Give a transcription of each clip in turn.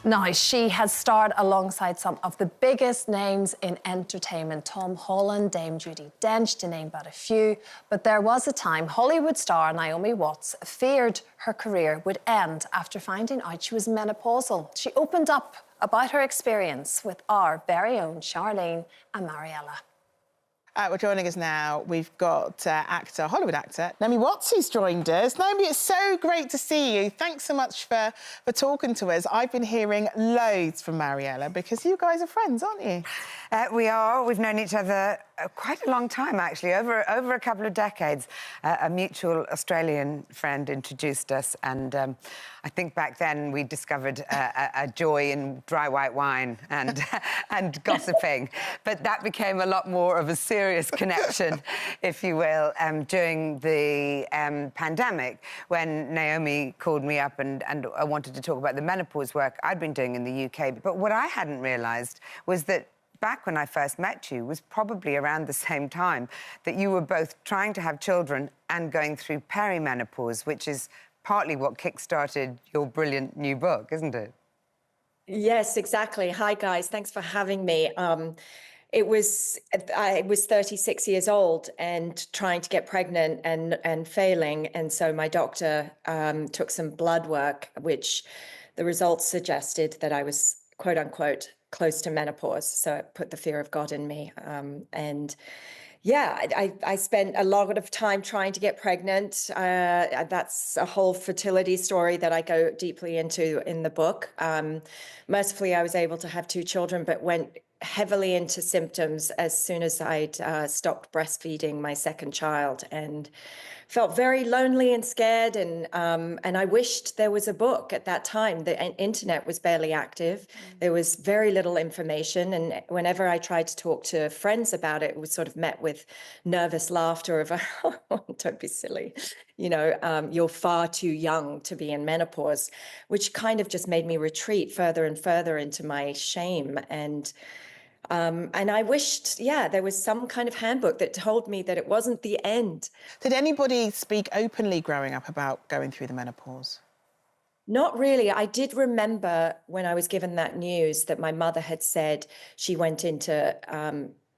Now, she has starred alongside some of the biggest names in entertainment. Tom Holland, Dame Judi Dench, to name but a few. But there was a time Hollywood star Naomi Watts feared her career would end after finding out she was menopausal. She opened up about her experience with our very own Charlene and Mariella. Well, joining us now, we've got Hollywood actor, Naomi Watts, who's joined us. Naomi, it's so great to see you. Thanks so much for talking to us. I've been hearing loads from Mariella because you guys are friends, aren't you? We are. We've known each other quite a long time, actually, over a couple of decades. A mutual Australian friend introduced us, and I think back then we discovered a joy in dry white wine and and gossiping. But that became a lot more of a serious connection, if you will, during the pandemic, when Naomi called me up and I wanted to talk about the menopause work I'd been doing in the UK. But what I hadn't realised was that back when I first met you was probably around the same time that you were both trying to have children and going through perimenopause, which is partly what kick-started your brilliant new book, isn't it? Yes, exactly. Hi, guys. Thanks for having me. I was 36 years old and trying to get pregnant and failing. And so my doctor took some blood work, which the results suggested that I was, quote unquote, close to menopause. So it put the fear of God in me. And yeah, I spent a lot of time trying to get pregnant. That's a whole fertility story that I go deeply into in the book. Mercifully, I was able to have 2 children, but went heavily into symptoms as soon as I'd stopped breastfeeding my second child, and felt very lonely and scared. And I wished there was a book at that time. The internet was barely active. There was very little information. And whenever I tried to talk to friends about it, it was sort of met with nervous laughter of, oh, don't be silly. You know, you're far too young to be in menopause, which kind of just made me retreat further and further into my shame. And I wished, yeah, there was some kind of handbook that told me that it wasn't the end. Did anybody speak openly growing up about going through the menopause? Not really. I did remember when I was given that news that my mother had said she went into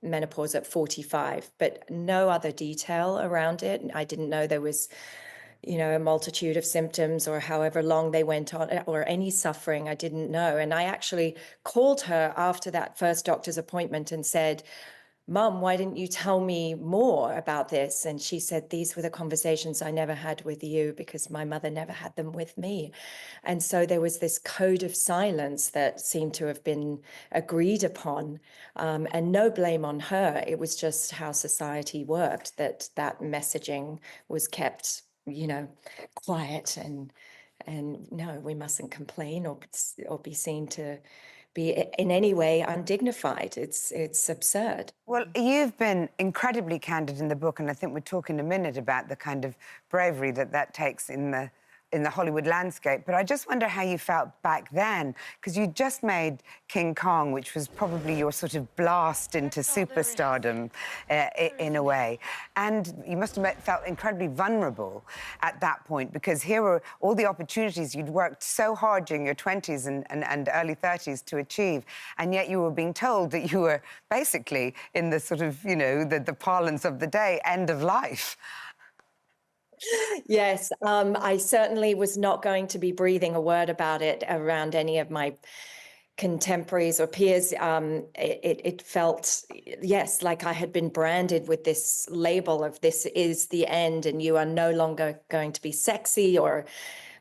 menopause at 45, but no other detail around it. I didn't know there was, you know, a multitude of symptoms or however long they went on, or any suffering. I didn't know. And I actually called her after that first doctor's appointment and said, Mum, why didn't you tell me more about this? And she said, these were the conversations I never had with you because my mother never had them with me. And so there was this code of silence that seemed to have been agreed upon, and no blame on her. It was just how society worked, that messaging was kept, you know, quiet, and no, we mustn't complain or be seen to be in any way undignified. It's absurd. Well, you've been incredibly candid in the book, and I think we're talking in a minute about the kind of bravery that takes in the Hollywood landscape. But I just wonder how you felt back then, because you just made King Kong, which was probably your sort of blast into superstardom in a way. And you must have felt incredibly vulnerable at that point, because here were all the opportunities you'd worked so hard during your 20s and early 30s to achieve, and yet you were being told that you were basically in the sort of, you know, the parlance of the day, end of life. Yes, I certainly was not going to be breathing a word about it around any of my contemporaries or peers. It felt, yes, like I had been branded with this label of this is the end and you are no longer going to be sexy or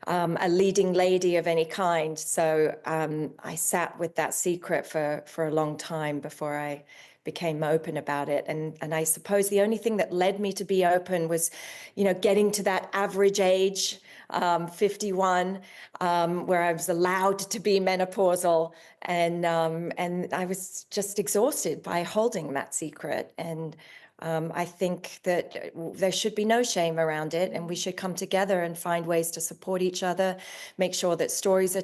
a leading lady of any kind. So I sat with that secret for a long time before I became open about it. And I suppose the only thing that led me to be open was, you know, getting to that average age, 51, where I was allowed to be menopausal. And I was just exhausted by holding that secret. And I think that there should be no shame around it, and we should come together and find ways to support each other, make sure that stories are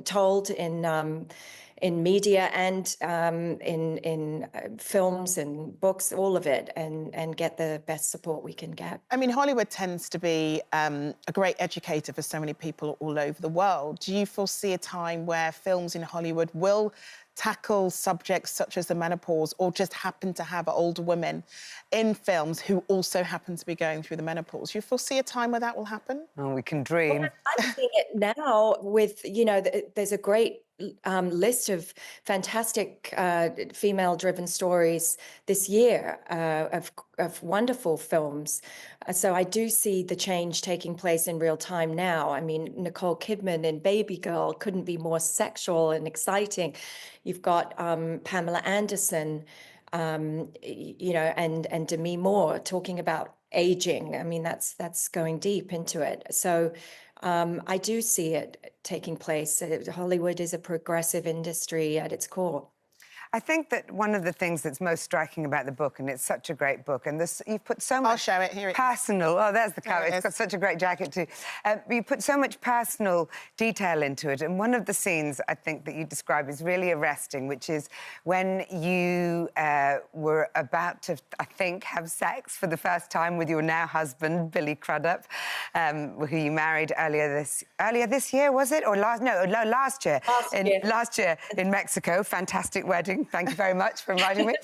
told media and in films and books, all of it, and get the best support we can get. I mean, Hollywood tends to be a great educator for so many people all over the world. Do you foresee a time where films in Hollywood will tackle subjects such as the menopause, or just happen to have older women in films who also happen to be going through the menopause? Do you foresee a time where that will happen? Oh, we can dream. Well, I'm seeing it now with, you know, there's a great list of fantastic female-driven stories this year of wonderful films. So I do see the change taking place in real time now. I mean, Nicole Kidman in Baby Girl couldn't be more sexual and exciting. You've got Pamela Anderson, you know, and Demi Moore talking about aging. I mean, that's going deep into it. So I do see it taking place. Hollywood is a progressive industry at its core. I think that one of the things that's most striking about the book, and it's such a great book, and this, you've put so much... I'll show it, here it is. Personal... Oh, there's the cover. It's got such a great jacket too. You put so much personal detail into it, and one of the scenes, I think, that you describe is really arresting, which is when you were about to, I think, have sex for the first time with your now husband, Billy Crudup, who you married earlier this year, was it? Or last... No, last year. Last year in Mexico. Fantastic wedding. Thank you very much for inviting me.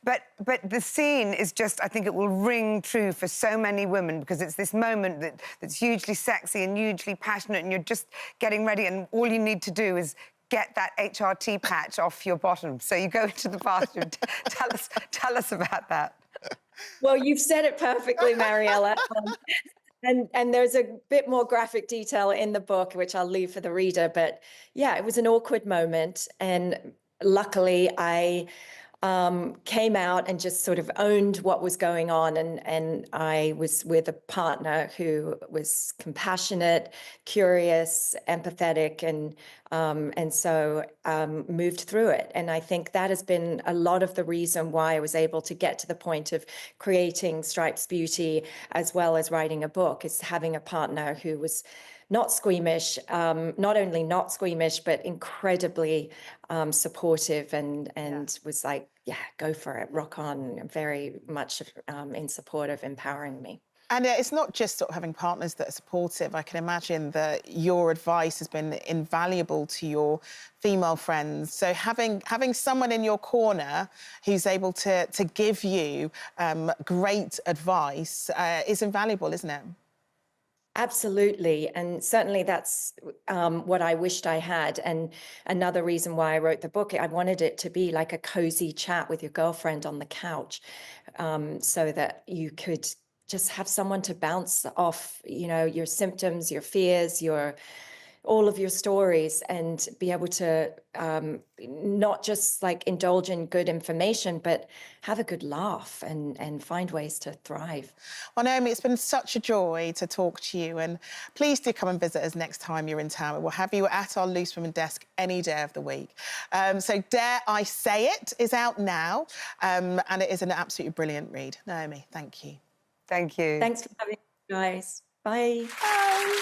But the scene is just, I think it will ring true for so many women, because it's this moment that's hugely sexy and hugely passionate, and you're just getting ready, and all you need to do is get that HRT patch off your bottom. So you go into the bathroom. Tell us about that. Well, you've said it perfectly, Mariella. And there's a bit more graphic detail in the book, which I'll leave for the reader. But yeah, it was an awkward moment. And luckily, I came out and just sort of owned what was going on. And I was with a partner who was compassionate, curious, empathetic, and so moved through it. And I think that has been a lot of the reason why I was able to get to the point of creating Stripes Beauty, as well as writing a book, is having a partner who was not squeamish, not only not squeamish, but incredibly supportive and was like, yeah, go for it, rock on, very much in support of empowering me. And it's not just sort of having partners that are supportive. I can imagine that your advice has been invaluable to your female friends. So having someone in your corner who's able to give you great advice is invaluable, isn't it? Absolutely. And certainly that's what I wished I had. And another reason why I wrote the book, I wanted it to be like a cozy chat with your girlfriend on the couch, so that you could just have someone to bounce off, you know, your symptoms, your fears, all of your stories, and be able to not just like indulge in good information, but have a good laugh and find ways to thrive. Well, Naomi, it's been such a joy to talk to you, and please do come and visit us next time you're in town. We'll have you at our Loose Women desk any day of the week. So Dare I Say It is out now, and it is an absolutely brilliant read. Naomi, thank you. Thank you. Thanks for having me, guys. Bye. Bye.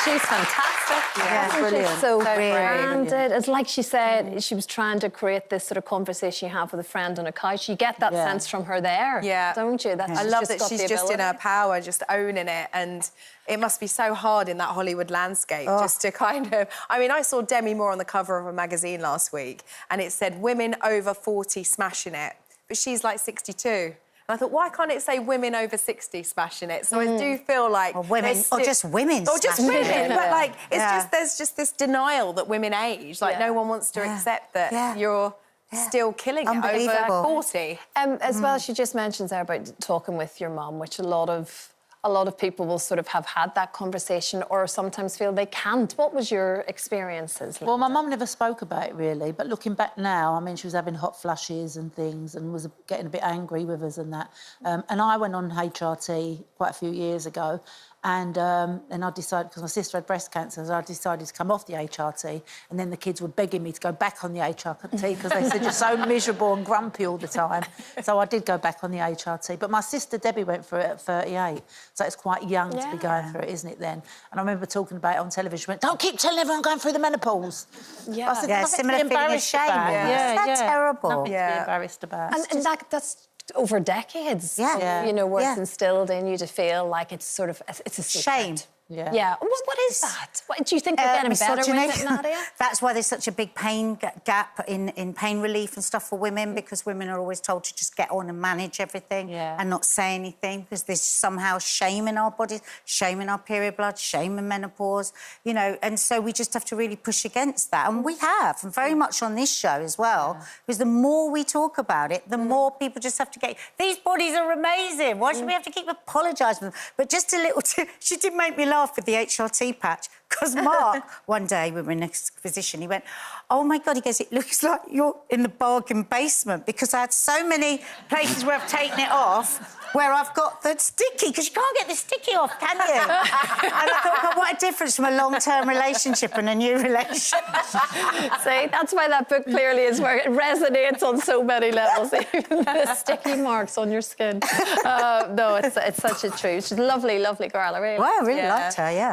She's fantastic. Yeah, brilliant. So brave. grounded. It's like she said, she was trying to create this sort of conversation you have with a friend on a couch. You get that sense from her there, don't you? I love that she's just in her power, just owning it. And it must be so hard in that Hollywood landscape just to kind of... I mean, I saw Demi Moore on the cover of a magazine last week, and it said women over 40 smashing it. But she's like 62. And I thought, why can't it say women over 60 smashing it? So I do feel like... Or women, or just women Or just women, but like, it's just... There's just this denial that women age. Like, no one wants to accept that you're still killing it over 40. As well, she just mentions there about talking with your mum, which a lot of people will sort of have had that conversation or sometimes feel they can't. What was your experiences, Linda? Well, my mum never spoke about it, really, but looking back now, I mean, she was having hot flushes and things and was getting a bit angry with us and that. And I went on HRT quite a few years ago, And I decided, because my sister had breast cancer, so I decided to come off the HRT, and then the kids were begging me to go back on the HRT because they said, you're so miserable and grumpy all the time. So I did go back on the HRT. But my sister Debbie went for it at 38, so it's quite young to be going through it, isn't it, then? And I remember talking about it on television. She went, don't keep telling everyone going through the menopause. Yeah, I said, yeah, similar to be feeling of embarrassed shame. about. That's terrible. Nothing to be embarrassed about. And that's over decades. Yeah. You know, where it's Yeah. instilled in you to feel like it's sort of it's a secret. Shame. Yeah. Yeah. What is that? What, do you think we're getting better with it, Nadia? That's why there's such a big pain gap in pain relief and stuff for women, because women are always told to just get on and manage everything and not say anything, because there's somehow shame in our bodies, shame in our period blood, shame in menopause, you know, and so we just have to really push against that. And we have, and very much on this show as well, because the more we talk about it, the more people just have to get, these bodies are amazing, why should we have to keep apologising for them? But just a little, she did make me laugh with the HRT patch, because Mark, one day we were in a exposition, he went, oh my God, he goes, it looks like you're in the bargain basement, because I had so many places where I've taken it off where I've got the sticky, because you can't get the sticky off, can you? And I thought, God, what a difference from a long-term relationship and a new relationship. See, that's why that book clearly is where it resonates on so many levels, even the sticky marks on your skin. No, it's such a truth. She's a lovely, lovely girl. I really Well, I really liked her, yeah.